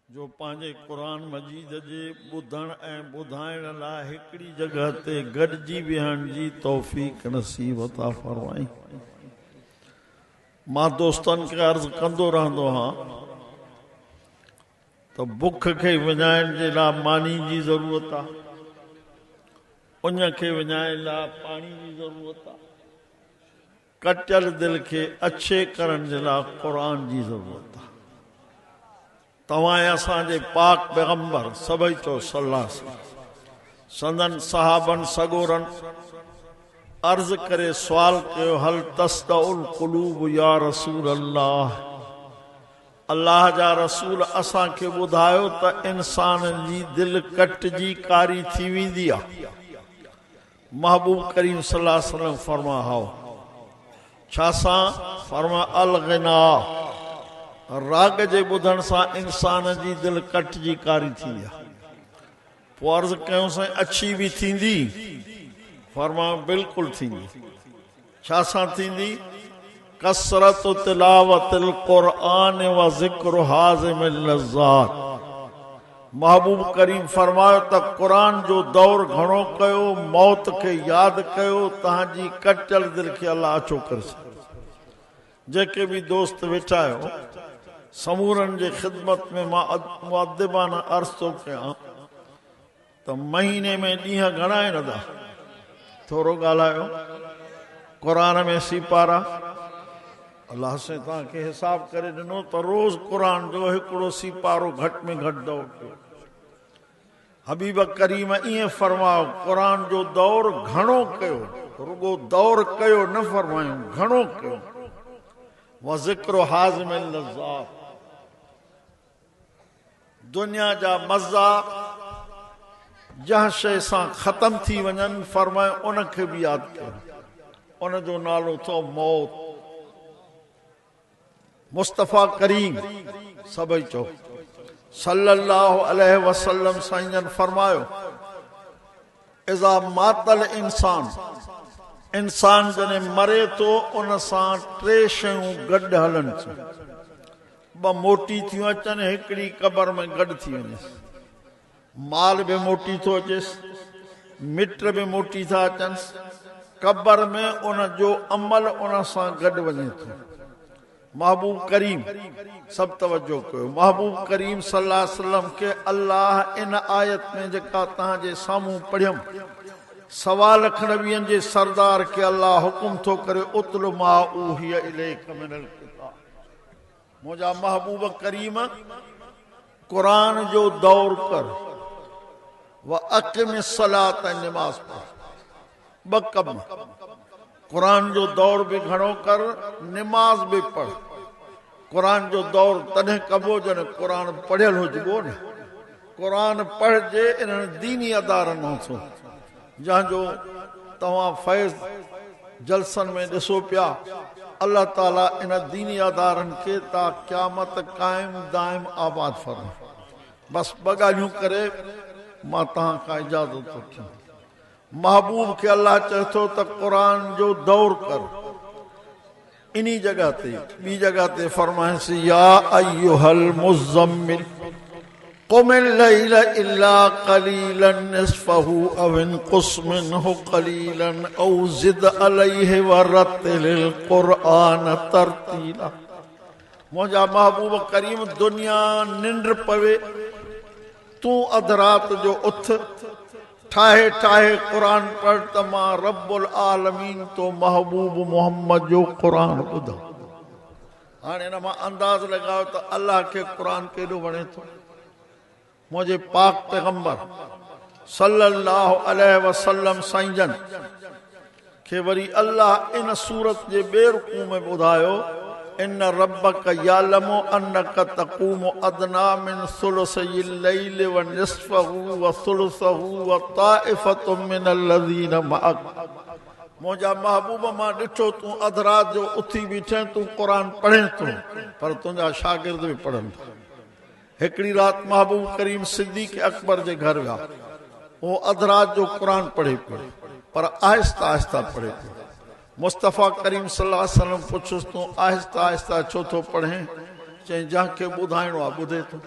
जो पंहिंजे क़ुरान मजीद जे ॿुधण ऐं ॿुधाइण लाइ हिकिड़ी जॻह ते गॾिजी विहण जी तौफ़ीक़ नसीब अता फरमाई। मां दोस्तनि खे अर्ज़ कंदो रहंदो आहियां त बुख खे विञाइण जे लाइ मानी जी ज़रूरत आहे, उन खे विञाइण लाइ पाणी जी ज़रूरत आहे, कटियल दिलि खे अच्छे करण जे लाइ क़ुरान जी ज़रूरत आहे। तव्हां असांजे पाक पैगंबर सभई चओ सल्लल्लाहु अलैहि वसल्लम संदन सहाबन सगोरन अर्ज़ करे सुवाल कयो, हल तस्दउल क़ुलूब या रसूल अल्लाह, अल्लाह जा रसूल असांखे ॿुधायो त इंसान जी दिलि कटिजी कारी थी वेंदी आहे। महबूब करीम सल्लल्लाहु अलैहि वसल्लम फरमा हाओ छा सां? फरमा अल गिना, राग जे ॿुधण सां इंसान जी दिलि कटिजी कारी थींदी आहे। पोइ अर्ज़ कयूं साईं अच्छी बि थींदी? फरमा बिल्कुलु थींदी। छा सां थींदी? कसरत तिलावतिल क़ुरआन व ज़िक्र हाज़िमिल लज़्ज़ात। महबूब करीम फरमायो त क़ुरान जो दौर घणो कयो, मौत खे यादि कयो, तव्हांजी कटियल दिलि खे अल्लाह अछो करे छॾे। जेके बि दोस्त वेठा आहियो, समूरनि जे ख़िदमत में मां मुअद्दिबाना अर्ज़ थो कयां त महीने में ॾींहं घणा आहिनि अदा? थोरो ॻाल्हायो। क़ुरान में सिपारा अल्लाह से तव्हांखे हिसाब करे ॾिनो त रोज़ क़ुरान जो हिकिड़ो सिपारो घटि में घटि दौर कयो। हबीब करीम ईअं फरमायो क़ुरान जो दौर घणो कयो, रुगो दौर कयो न फरमायूं, घणो कयो। व ज़िक्र हाज़िमिल लज़्ज़ात, दुनिया जा मज़ा जंहिं शइ सां ख़तम थी वञनि फरमाए उनखे बि यादि कयो। उन जो नालो थो मौत। मुस्तफ़ा करीम सभई चओ सल्लल्लाहु अलैहि वसल्लम साईं जन फरमायो इज़ा मातल इंसान, इंसान जॾहिं मरे थो उन सां टे शयूं गॾु हलनि थियूं। ॿ मोटी थियूं अचनि, हिकिड़ी क़बर में गॾु थी वञे। माल बि मोटी थो अचेसि, मिट बि मोटी था अचनि, क़बर में उन जो अमल उन सां गॾु वञे थो। महबूब करीम सभु तवजो कयो, महबूब करीम सल्लल्लाहु अलैहि वसल्लम के अल्लाह इन आयत में जेका तव्हांजे साम्हूं पढ़ियमि, 1.25 लख नबियनि जे सरदार के अल्लाह हुकुम थो करे उतलु मा ऊहिय इलैका मिनल किताब। मुंहिंजा महबूब करीम क़ुरान जो दौर कर व अक़िम सलात, नमाज पढ़। 2 कम, क़ुरान जो दौर बि घणो कर, नमाज बि पढ़। क़ुरान जो दौर तॾहिं कबो जॾहिं क़ुरान पढ़ियल हुजिबो न। क़ुरान पढ़जे इन्हनि दीनी अदारनि मां, जंहिंजो तव्हां फैज़ जलसनि में ॾिसो पिया। अल्लाह ताला इन दीनी अदारनि खे ता क़यामत क़ाइम दाइम आबाद फरमाए। बस 2 ॻाल्हियूं करे मां तव्हां खां इजाज़त थो कयां। महबूब खे अल्लाह चए थो त क़ुरान जो दौर कर। इन्ही जगह ते ॿी जगह ते फरमाइसि या अय्युहल मुज़म्मिल क़ुमिल लैल इल्ला क़लीलन निस्फ़हु अव इनक़ुस मिन्हु क़लीलन औ ज़िद अलैहि वरत्तिलिल क़ुरआन तरतीला। मुंहिंजा महबूब करीम दुनिया निंड पवे, तूं अधु रात जो उथ, ठाहे ठाहे क़ुरान पढ़ त मां रब्बुल आलमीन तो महबूब मोहम्मद जो क़ुरान ॿुधां। हाणे हिन मां अंदाज़ लॻायो त अल्लाह खे क़ुरान केॾो वणे थो। मुंहिंजे पाक पैगंबर सल्लल्लाहु अलैहि वसल्लम साईं जन खे वरी अल्लाह इन सूरत जे ॿिए रुकू में ॿुधायो इन रब्बक यालमु अन्नक तक़ूमु अदना मिन सुलुसिल लैल व निस्फ़हु व सुलुसहु व ताइफ़तुम मिनल लज़ीना मअक। मुंहिंजा महबूब मां ॾिठो तूं अधु रात जो उथी बीठे, तूं क़ुरान पढ़े थो, पर तुंहिंजा शागिर्द बि पढ़नि था। हिकिड़ी राति महबूब करीम सिद्दीक़ अकबर जे घर विया। वो अधु रात जो क़ुरान पढ़े पियो, पर आहिस्ता आहिस्ता पढ़े पियो। मुस्तफ़ा करीम सल्लल्लाहु अलैहि वसल्लम पुछुसि तूं आहिस्ता आहिस्ता छो थो पढ़े? चई जंहिंखे ॿुधाइणो आहे ॿुधे थो।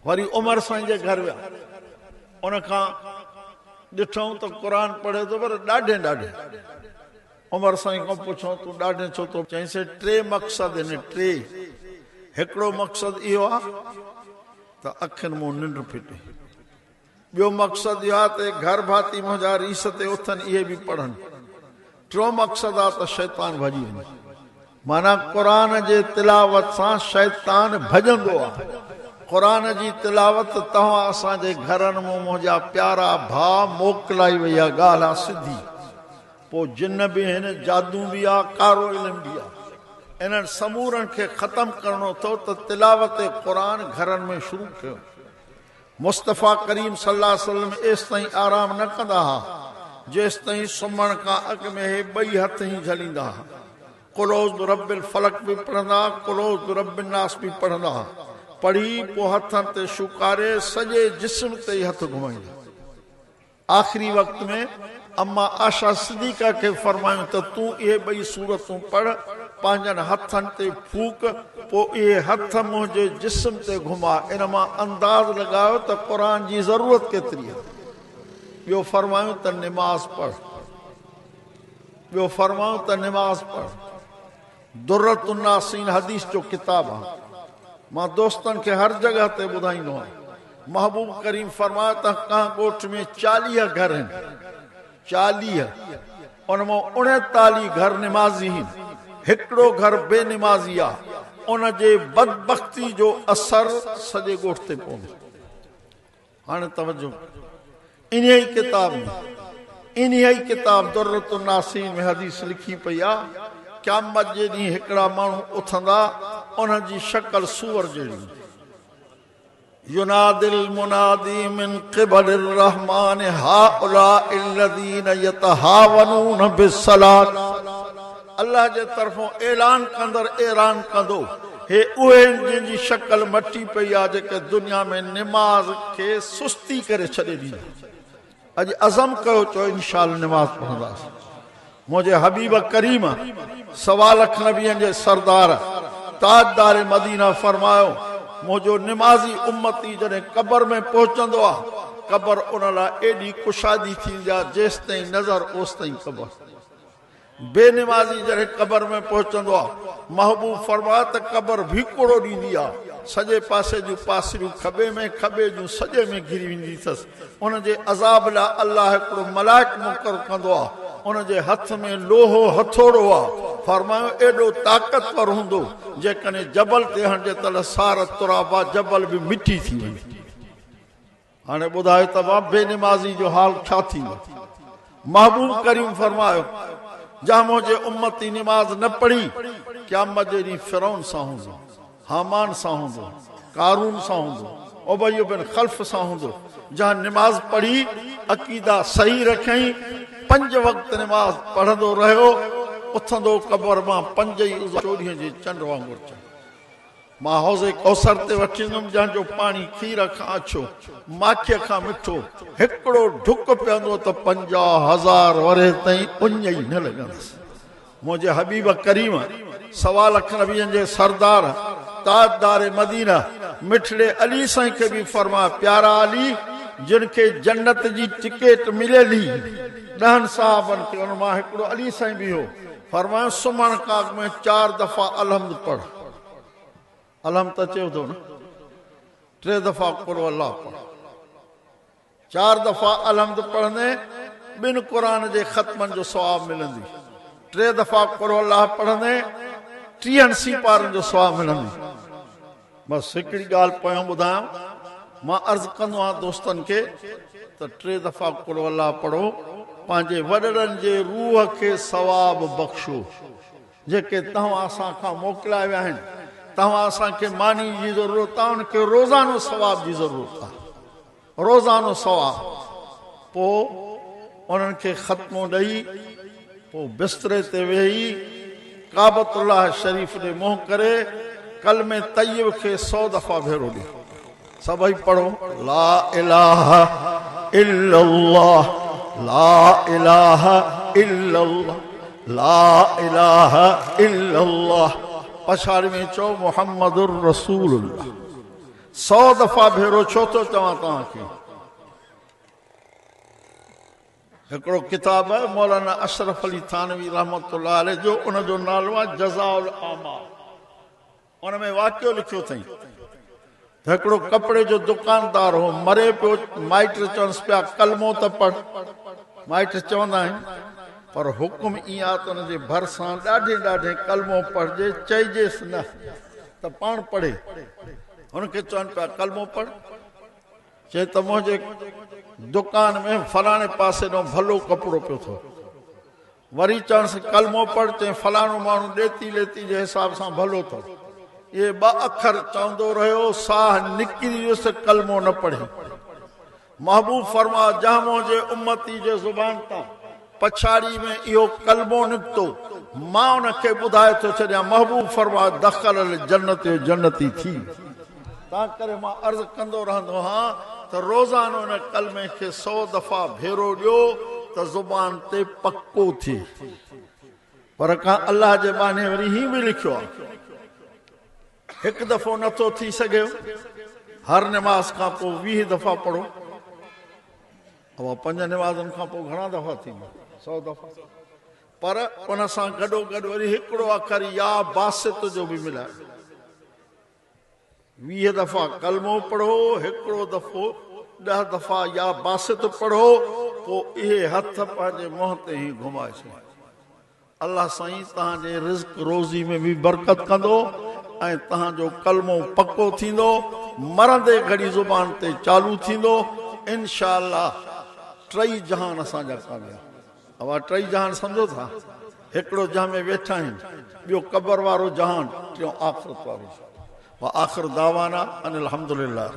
वरी उमर साईं जे घर विया उन खां ॾिठऊं त क़ुरान पढ़े थो पर ॾाढे उमर साईं खां पुछऊं तूं ॾाढे छो थो चईंसि टे मक़सद आहिनि टे हिकिड़ो मक़सद इहो आहे त अखियुनि मूं निंड फिटे ॿियो मक़सद इहो आहे त घर भाती मुंहिंजा रीस ते उथनि इहे बि पढ़नि टियों मक़सद आहे त शैतान भॼी वञे माना क़ुरान जे तिलावत सां शैतान भॼंदो आहे क़ुरान जी तिलावत तव्हां असांजे घरनि मूं मुंहिंजा प्यारा भाउ मोकिलाई वई आहे ॻाल्हि आहे सिधी पोइ जिन बि आहिनि जादू बि आहे कारो इल्मु बि आहे इन्हनि समूरनि खे ख़तमु करणो अथव त तिलावत क़ुरान घरनि में शुरू कयो मुस्तफ़ा करीम सल्लल्लाहु अलैहि वसल्लम एसि ताईं आराम न कंदा हुआ जेसि ताईं सुम्हण खां अॻु में हे ॿई हथ ई झलींदा हुआ कुलोज़ रब्बिल फलक बि पढ़ंदा कुलोज़ रब्बिन नास बि पढ़ंदा पढ़ी पोइ हथनि ते शुकारे सॼे जिस्म ते ई हथ घुमाईंदा आख़िरी वक़्त में अम्मा आशा सिद्दीक़ा खे फरमायूं त तूं इहे ॿई सूरतूं पढ़ पंहिंजनि हथनि ते फूक पोइ इहे हथ मुंहिंजे जिस्म ते घुमा इन मां अंदाज़ लॻायो त क़ुरान जी ज़रूरत केतिरी आहे ॿियो फरमायूं त निमाज़ पढ़ पढ़ दुर्रतुन नासीन हदीस जो किताब आहे मां दोस्तनि खे हर जगह ते ॿुधाईंदो आहियां महबूब करीम फरमायो त कंहिं ॻोठ में 40 घर आहिनि 40 उन मां 39 घर निमाज़ी आहिनि हिकिड़ो घर बेनिमाज़ी आहे उन जे बदबख्ती जो असर सॼे ॻोठ ते पवंदो हाणे तवजो इन ई किताब दुर्रतुन नासीन में हदीस लिखी पई आहे क़यामत जे ॾींहुं हिकिड़ा माण्हू उथंदा उन जी शक्ल सूअर जहिड़ी युनादिल मुनादी मिन क़िबलिर रहमान हाउलाइल लज़ीन यतहावनून बिस्सलात अल्लाह जे तरफ़ों ऐलान कंदो हे उहे जिनजी शक्ल मटी पई आहे जेके दुनिया में निमाज़ खे सुस्ती करे छॾे ॾींदा अॼु अज़म कयो चओ इंशाअल्लाह निमाज़ पढ़ंदासीं मुंहिंजे हबीब करीम 1.25 लाख नबियनि जे सरदार ताजदार मदीना फरमायो मुंहिंजो निमाज़ी उम्मती जॾहिं क़बर में पहुचंदो आहे क़बर उन लाइ एॾी कुशादी थींदी आहे जेसि ताईं नज़र ओसि ताईं क़बर बेनिमाज़ी जॾहिं क़बर में पहुचंदो आहे महबूब फरमायो त क़बर भीकोड़ो ॾींदी आहे सॼे पासे जूं पासरियूं खॿे जूं सॼे में घिरी वेंदी अथसि उन जे अज़ाब लाइ अलाह हिकिड़ो मलाइक मुक़ररु कंदो आहे उन जे हथ में लोहो हथोड़ो आहे फरमायो एॾो ताक़तवर हूंदो जेकॾहिं जबल ते हणिजे त सार तुराबा जबल बि मिटी थी वञे हाणे ॿुधायो त बेनिमाज़ी जो हाल छा थींदो महबूब करीम फरमायो जंहिं मुंहिंजे उम्मती निमाज़ न पढ़ी क़यामत जे ॾींहुं फिरौन सां हूंदो हामान सां हूंदो कारून सां हूंदो उबय बिन खल्फ सां हूंदो जंहिं निमाज़ पढ़ी अक़ीदा सही रखियईं 5 वक़्त निमाज़ पढ़ंदो रहियो उथंदो क़बर मां 5 ई चोॾीअ जे चंड वांगुरु चढ़ मां हौज़े कौसर ते वठी ईंदुमि जंहिंजो पाणी खीर खां अछो माखीअ खां मिठो हिकिड़ो ढुक पीअंदो त 50,000 वरे ताईं उञ ई न लॻंदसि मुंहिंजे हबीब करीम 1.25 लाख नबियनि जे सरदार ताजदार मदीना मिठड़े अली साईं खे बि फरमाया प्यारा अली जिन खे जन्नत जी टिकट मिलेली 10 साहबनि खे उन मां हिकिड़ो अली साईं बि हो फरमायो सुम्हण खां अॻु में 4 दफ़ा अलहम्द पढ़ अलहम्द त चयो थो न 3 दफ़ा कुल अल्लाह पढ़ 4 दफ़ा अलहम्द पढ़ंदे 2 क़ुरान जे ख़त्मनि जो सवाब मिलंदी 3 दफ़ा कुल अल्लाह पढ़ंदे 30 सीपारनि जो सवाब मिलंदी बसि हिकिड़ी ॻाल्हि पोयां ॿुधायां मां अर्ज़ु कंदो आहियां दोस्तनि खे त 3 दफ़ा कुल अल्लाह पढ़ो पंहिंजे वॾड़नि जे रूह खे सवाब बख़्शो जेके तव्हां असां खां मोकिलाए विया आहिनि तव्हां असांखे मानी जी ज़रूरत आहे उनखे रोज़ानो सवाब जी ज़रूरत आहे रोज़ानो सवाब पोइ उन्हनि खे ख़त्मो ॾेई पोइ बिस्तरे ते वेही काबतुल्लाह शरीफ़ ॾे मुंहुं करे कलमे तय्यब खे 100 दफ़ा भेरो ॾे सभई पढ़ो ला इलाहा इल्लल्लाह ला इलाहा इल्लल्लाह ला इलाहा इल्लल्लाह पछाड़ी में चओ मुहम्मदुर रसूलुल्लाह 100 दफ़ा भेरो छो थो चवां तव्हांखे। हिकिड़ो किताब आहे मौलाना अशरफ अली थानवी रहमतुल्लाह अलैह जो, उनजो नालो आहे जज़ाउल आमाल। उन में वाक़ियो लिखियो अथई त हिकिड़ो कपिड़े जो दुकानदार हो, मरे पियो। माइट चवनिसि पिया कलमो त पढ़। माइट चवंदा आहिनि पर हुकुम ईअं आहे त हुनजे भरिसां ॾाढे कलमो पढ़जे, चइजेसि न त पाण पढ़े। हुनखे चवनि पिया कलमो पढ़। चए त मुंहिंजे दुकान में फलाणे पासे ॾों भलो कपिड़ो पियो थो। वरी चवनिसि कलमो पढ़। चई फलाणो माण्हू ॾेती लेती जे हिसाब सां भलो थो। इहे 2 अखर चवंदो रहियो, साह निकिरी वियुसि, कलमो न पढ़े। महबूब फरमा जंहिं मुंहिंजे उम्मती जे ज़ुबान तां पछाड़ी में इहो कलमो निकितो, मां उनखे ॿुधाए थो छॾियां। महबूब फरमा दख़ल जन्नत जन्नती थी। तंहिं करे मां अर्ज़ु कंदो रहंदो आहियां त रोज़ानो हिन कलमे खे 100 दफ़ा भेरो ॾियो त ज़ुबान ते पको थिए। पर का अल्लाह जे बाने वरी ही बि लिखियो आहे, हिकु दफ़ो नथो थी सघे, हर निमाज़ खां पोइ 20 दफ़ा पढ़ो। अब 5 निमाज़नि खां पोइ घणा दफ़ा थींदा? 100 दफ़ा। पर उन सां गॾोगॾु वरी हिकिड़ो अखर या बासित जो बि मिलाए। 20 दफ़ा कलमो पढ़ो, हिकिड़ो दफ़ो 10 दफ़ा या बासित पढ़ो, पोइ इहे हथ पंहिंजे मुंहं ते ई घुमाए छॾियो। अल्लाह साईं तव्हांजे रिज़्क रोज़ी में बि बरकत कंदो ऐं तव्हांजो कलमो पको थींदो, मरंदे घड़ी ज़ुबान ते चालू थींदो। इंशा अल्लाह 3 जहान असांजा कामयाब। अब 3 जहान सम्झो था? हिकिड़ो जहां में वेठा आहिनि, ॿियो क़बर वारो जहान, टियों आख़िरत वारो। व आख़िर दावाना अनिल हम्दुलिल्लाह।